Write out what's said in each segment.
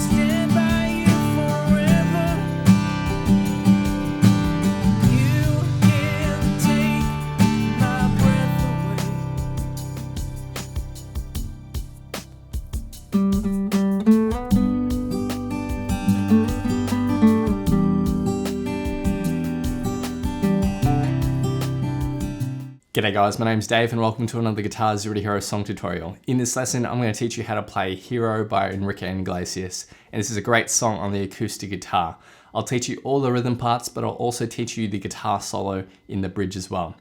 stand by you forever. You can take my breath G'day guys, my name's Dave and welcome to another Guitar Zero to Hero song tutorial. In this lesson, I'm going to teach you how to play Hero by Enrique Iglesias, and this is a great song on the acoustic guitar. I'll teach you all the rhythm parts, but I'll also teach you the guitar solo in the bridge as well.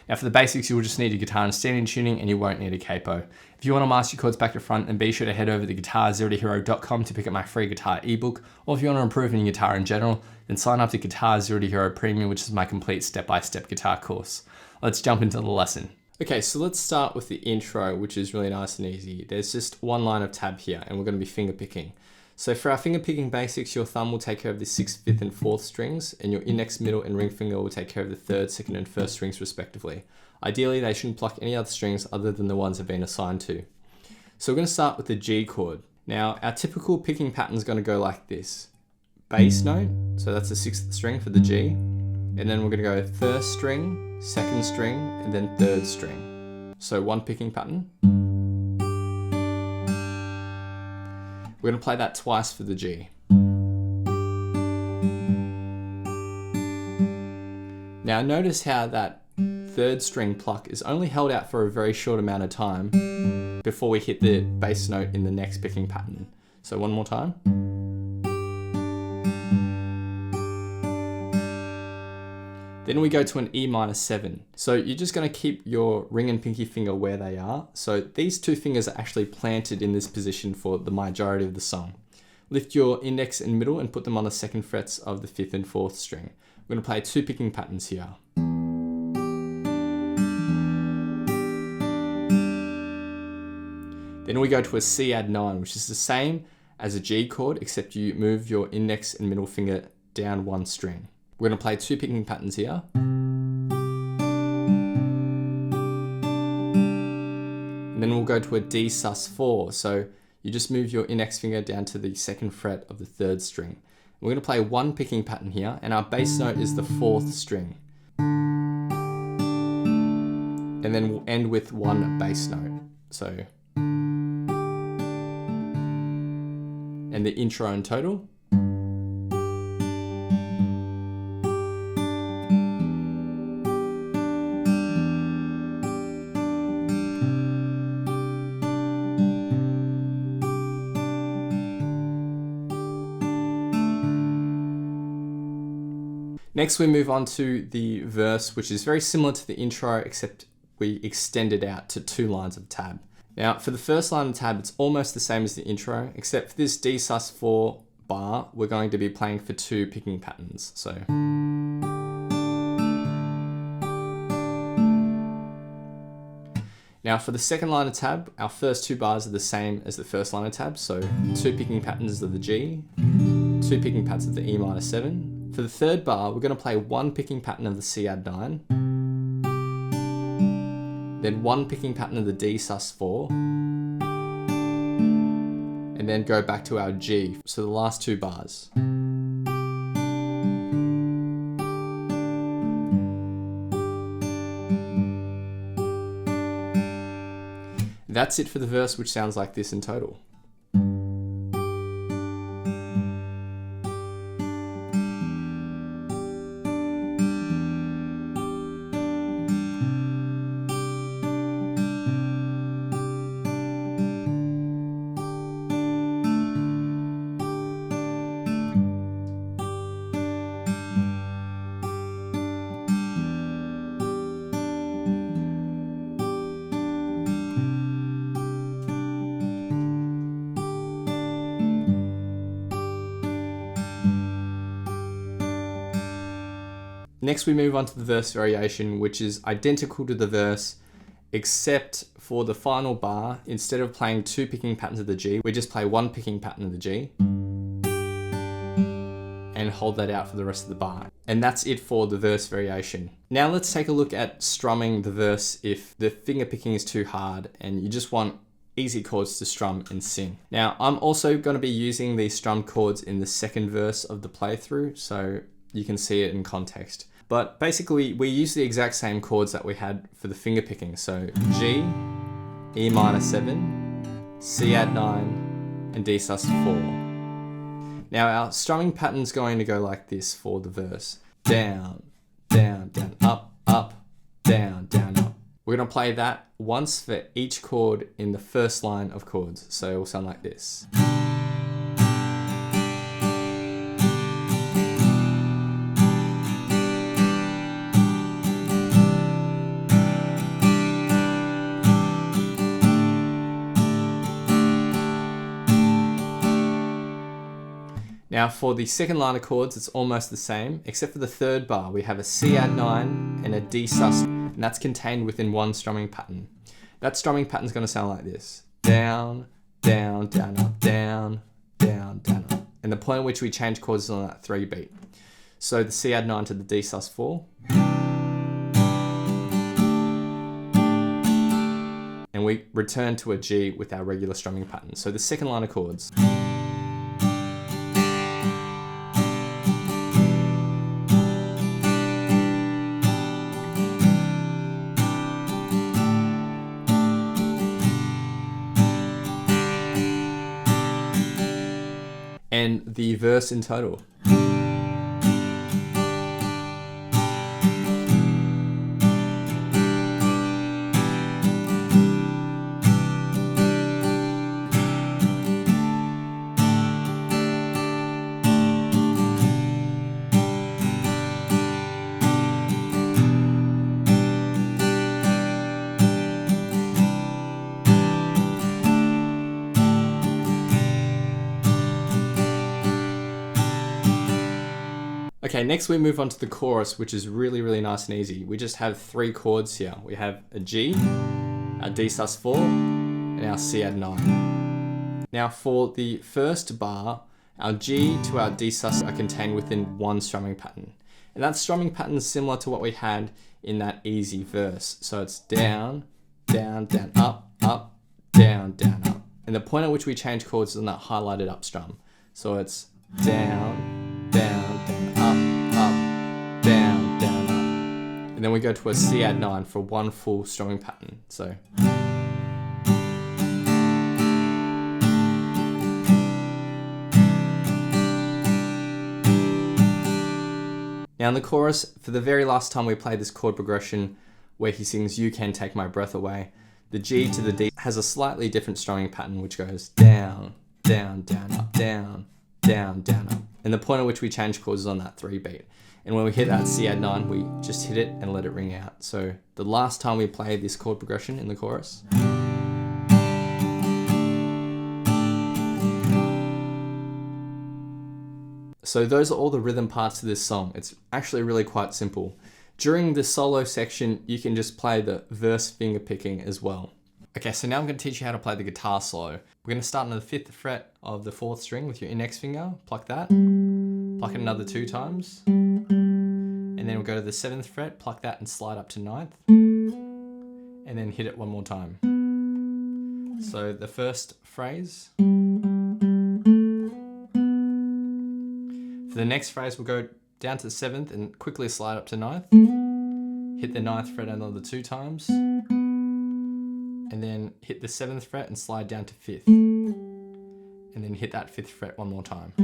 Now for the basics, you'll just need your guitar and standing tuning, and you won't need a capo. If you want to master your chords back to front, then be sure to head over to guitar0tohero.com to pick up my free guitar ebook, or if you want to improve in your guitar in general, then sign up to GZ2H Premium, which is my complete step-by-step guitar course. Let's jump into the lesson. Okay, so let's start with the intro, which is really nice and easy. There's just one line of tab here, and we're going to be finger picking. So for our finger picking basics, your thumb will take care of the 6th, 5th, and 4th strings, and your index, middle, and ring finger will take care of the 3rd, 2nd, and 1st strings respectively. Ideally, they shouldn't pluck any other strings other than the ones they've been assigned to. So we're going to start with the G chord. Now, our typical picking pattern is going to go like this. Bass note, so that's the 6th string for the G, and then we're going to go 1st string, 2nd string, and then 3rd string. So one picking pattern. We're going to play that twice for the G. Now notice how that 3rd string pluck is only held out for a very short amount of time before we hit the bass note in the next picking pattern. So one more time. Then we go to an E minor 7. So you're just going to keep your ring and pinky finger where they are. So these two fingers are actually planted in this position for the majority of the song. Lift your index and middle and put them on the 2nd frets of the 5th and 4th string. We're going to play two picking patterns here. Then we go to a C add 9, which is the same as a G chord, except you move your index and middle finger down one string. We're going to play two picking patterns here. And then we'll go to a D sus 4. So you just move your index finger down to the 2nd fret of the 3rd string. We're going to play one picking pattern here, and our bass note is the 4th string. And then we'll end with one bass note. So, and the intro and total. Next we move on to the verse, which is very similar to the intro, except we extend it out to 2 lines of tab. Now for the first line of tab, it's almost the same as the intro, except for this D sus 4 bar, we're going to be playing for 2 picking patterns. So now for the second line of tab, our first 2 bars are the same as the first line of tab, so 2 picking patterns of the G, 2 picking patterns of the E minor 7. For the 3rd bar, we're going to play one picking pattern of the C add 9, then one picking pattern of the D sus 4, and then go back to our G, so the last 2 bars. That's it for the verse, which sounds like this in total. Next we move on to the verse variation, which is identical to the verse, except for the final bar, instead of playing 2 picking patterns of the G, we just play one picking pattern of the G and hold that out for the rest of the bar. And that's it for the verse variation. Now let's take a look at strumming the verse if the finger picking is too hard and you just want easy chords to strum and sing. Now, I'm also going to be using these strum chords in the second verse of the playthrough, so you can see it in context. But basically, we use the exact same chords that we had for the finger picking. So G, E minor 7, C add 9, and D sus4. Now our strumming pattern's going to go like this for the verse. Down, down, down, up, up, down, down, up. We're going to play that once for each chord in the first line of chords. So it will sound like this. Now for the second line of chords, it's almost the same, except for the third bar. We have a C add 9 and a D sus, and that's contained within one strumming pattern. That strumming pattern is going to sound like this. Down, down, down, up, down, down, down, up. And the point at which we change chords is on that 3 beat. So the C add 9 to the D sus4. And we return to a G with our regular strumming pattern. So the second line of chords. And the verse in total. Okay, next we move on to the chorus, which is really, really nice and easy. We just have 3 chords here. We have a G, our D sus4, and our C add 9. Now for the first bar, our G to our D sus are contained within one strumming pattern. And that strumming pattern is similar to what we had in that easy verse. So it's down, down, down, up, up, down, down, up. And the point at which we change chords is on that highlighted up strum. So it's down, down, down, up, down, down, up. And then we go to a C add 9 for one full strumming pattern. So. Now in the chorus, for the very last time we play this chord progression where he sings "You Can Take My Breath Away," the G to the D has a slightly different strumming pattern which goes down, down, down, up, down, down, down, up. And the point at which we change chords is on that 3 beat. And when we hit that C add 9, we just hit it and let it ring out. So the last time we play this chord progression in the chorus. So those are all the rhythm parts to this song. It's actually really quite simple. During the solo section, you can just play the verse finger picking as well. Okay, so now I'm going to teach you how to play the guitar solo. We're going to start on the 5th fret of the 4th string with your index finger. Pluck that. Pluck it another 2 times. And then we'll go to the 7th fret, pluck that and slide up to 9th. And then hit it one more time. So the first phrase. For the next phrase, we'll go down to the 7th and quickly slide up to 9th. Hit the 9th fret another 2 times. And then hit the 7th fret and slide down to 5th. And then hit that 5th fret one more time.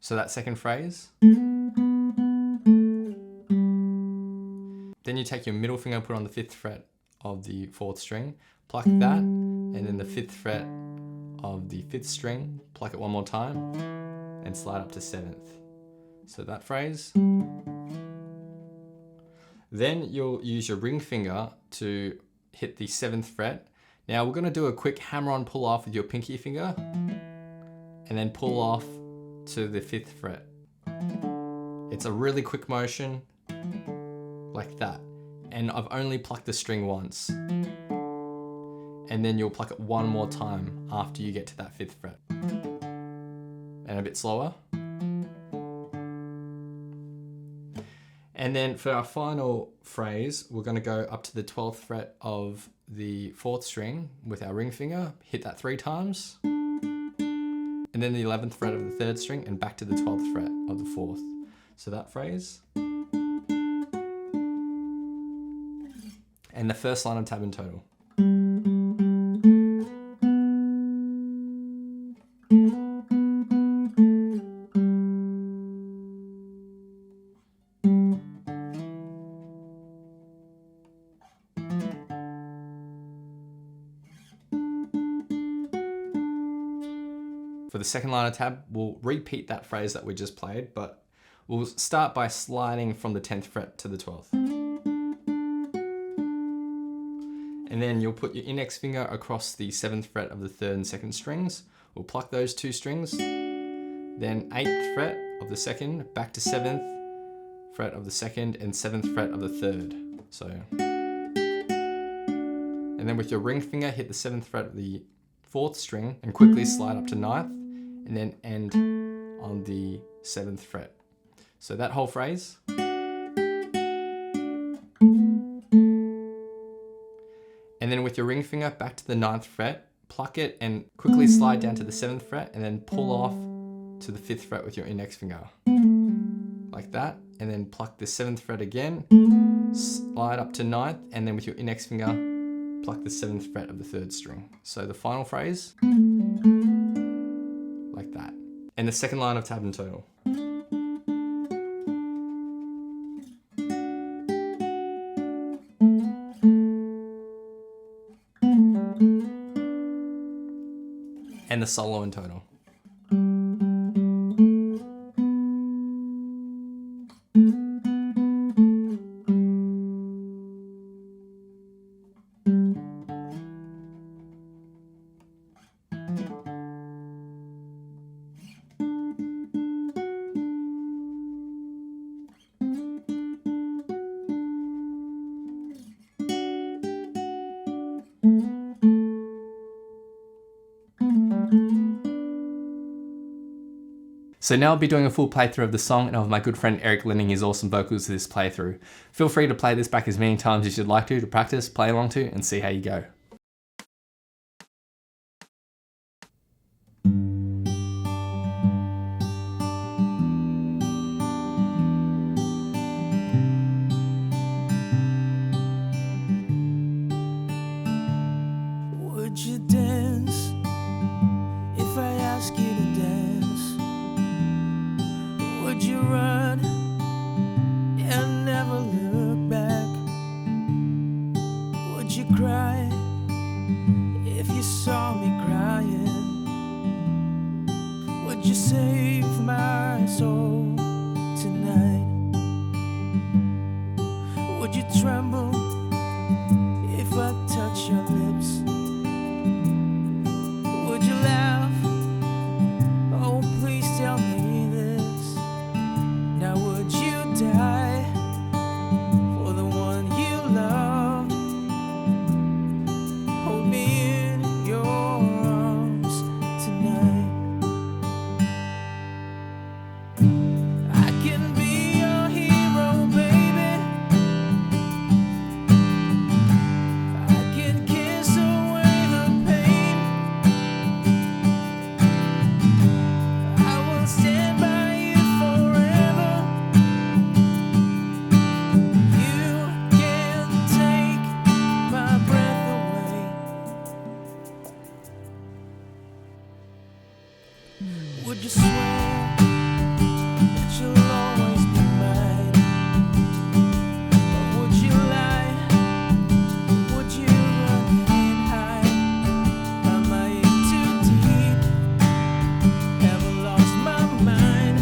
So that second phrase. Then you take your middle finger and put on the 5th fret of the 4th string, pluck that, and then the 5th fret of the 5th string, pluck it one more time, and slide up to 7th. So that phrase. Then you'll use your ring finger to hit the 7th fret. Now we're going to do a quick hammer-on pull-off with your pinky finger, and then pull off to the 5th fret. It's a really quick motion, like that. And I've only plucked the string once. And then you'll pluck it one more time after you get to that 5th fret. And a bit slower. And then for our final phrase, we're going to go up to the 12th fret of the 4th string with our ring finger, hit that 3 times, and then the 11th fret of the 3rd string and back to the 12th fret of the 4th. So that phrase. And the first line of tab in total. For the second line of tab, we'll repeat that phrase that we just played, but we'll start by sliding from the 10th fret to the 12th. And then you'll put your index finger across the 7th fret of the 3rd and 2nd strings. We'll pluck those 2 strings, then 8th fret of the 2nd, back to 7th fret of the 2nd and 7th fret of the 3rd. So, and then with your ring finger, hit the 7th fret of the 4th string and quickly slide up to 9th and then end on the 7th fret. So that whole phrase. And then with your ring finger back to the 9th fret, pluck it and quickly slide down to the 7th fret and then pull off to the 5th fret with your index finger. Like that. And then pluck the 7th fret again, slide up to 9th, and then with your index finger, pluck the 7th fret of the 3rd string. So the final phrase, like that. And the second line of tab in total. And the solo in total. So now I'll be doing a full playthrough of the song, and I'll have my good friend Eric lending his awesome vocals to this playthrough. Feel free to play this back as many times as you'd like to practice, play along to, and see how you go. Would you dance if I ask you to dance? Would you run and never look back? Would you cry if you saw me crying? Would you save my soul tonight? Would you tremble if I touch your lips? Would you laugh? Oh, please tell me this. Now would you die for the one you loved? Hold me in your arms tonight. I can be your hero, baby. I can kiss away the pain. I will stand by you forever. You can't take my breath away. Would you swear that you'll always be mine? Or would you lie? Would you run and hide? Am I in too deep? Have I lost my mind?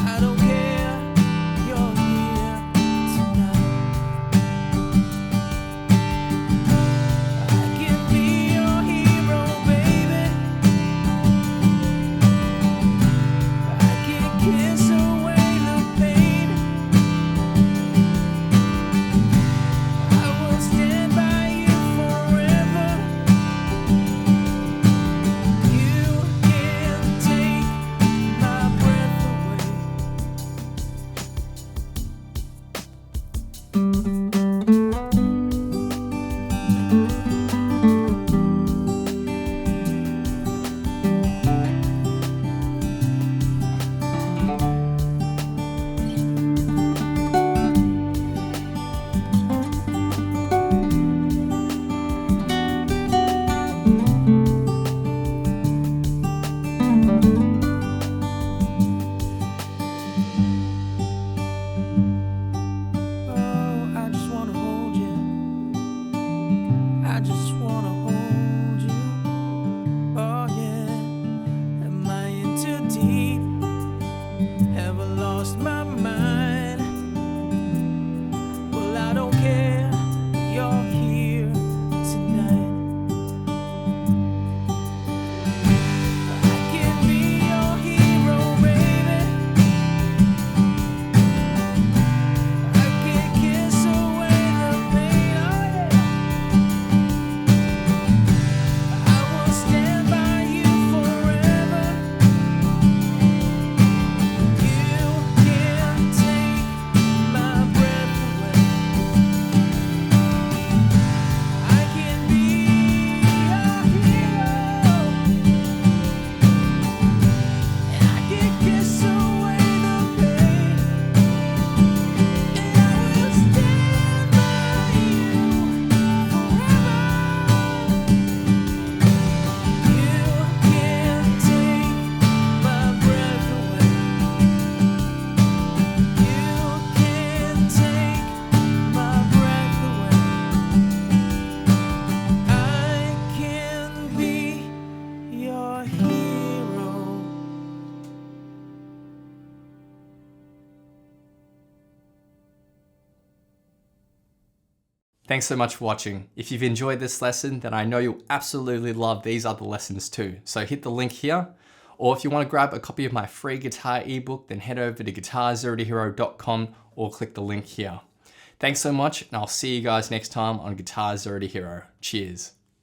I don't care, you're here tonight. I can be your hero, baby. Thanks so much for watching. If you've enjoyed this lesson, then I know you'll absolutely love these other lessons too. So hit the link here, or if you want to grab a copy of my free guitar ebook, then head over to guitarzerotohero.com or click the link here. Thanks so much, and I'll see you guys next time on Guitar Zero to Hero. Cheers.